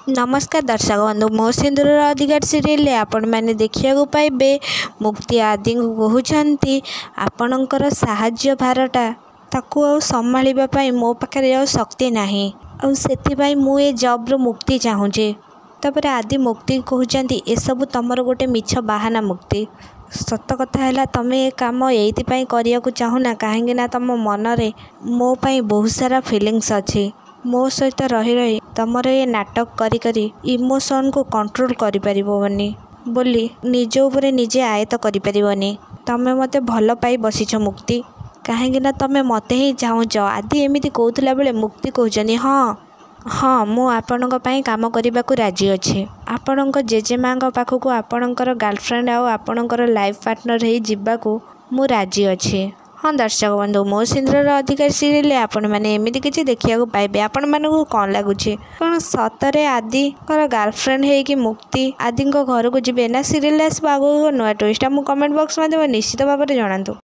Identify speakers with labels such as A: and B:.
A: नमस्कार दर्शक बंधु मो सिंदूर अधिकार सीरियल आपण मैंने देखा पाइबे मुक्ति आदि को कहते आपणकर साहाय्य भारटा ताकू संभाळी मो पाखे आ शक्ति नाही से मु ए जब्रु मुक्ति चाहूँचे तापर आदि मुक्ति कहते एसबू तुमर गोटे मिछ बाहाना मुक्ति सत कथा है तुम ए कम ये करने को चाहूना कहीं तुम मनरे मो पाई बहुत सारा फिलिंग्स अच्छी मो सहित रही रही तुमर ये नाटक करी करी इमोशन को कंट्रोल करि परिबोनी बोली निज उपरे निजे आयत्त करि परिबोनी तमे मते भल पाई बसिछ मुक्ति कहीं तुम मते ही चाहूच आदि एमती कहला बेले मुक्ति कहते हाँ मु आपण काम करने को राजी अच्छे आपण जेजेमा पाखक आपणकर गर्लफ्रेंड आपणकर लाइफ पार्टनर हो जावाक मु राजी अच्छे। हाँ दर्शक बंधु मो सिंदूर अधिकार सीरियल आपण मैंने एमती किसी देखा पाइबे आपण मानक कौन लगुच कौन सतरे आदि गर्लफ्रेंड हो मुक्ति आदि घर को जी ना सीरियल आस नुआ ट्विस्ट कमेंट बॉक्स में निश्चित भाव में जनातु।